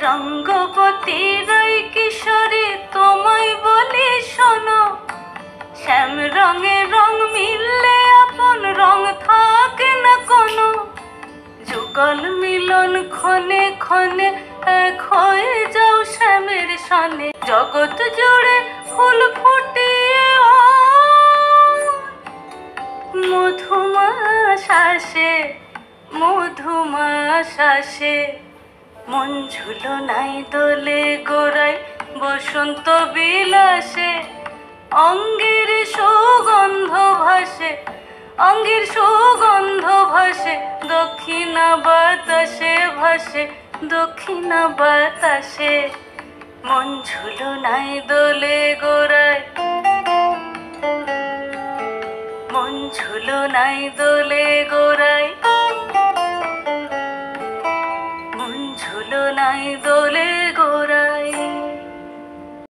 রঙ্গবতী রই কিশোরী তোমায় বলি শোনো, শ্যাম রঙে রং মিললে আপন রং থাকে না কোনো। যুগল মিলন ক্ষণে ক্ষণে এক হয়ে যাও শ্যামের সনে। জগৎ জুড়ে ফুল ফুটিয়ে মধুমাস আসে, মধুমাস আসে। মন ঝুলনায় দোলে গোড়ায় বসন্ত বিলাসে। অঙ্গের সুগন্ধ ভাসে, অঙ্গের সুগন্ধ ভাসে, দক্ষিণা বাতাসে ভাসে, দক্ষিণা বাতাসে। মন ঝুলনায় দোলে গোড়ায়, মন ঝুলনায় দোলে গোড়ায়, মন ঝুলনায় দোলে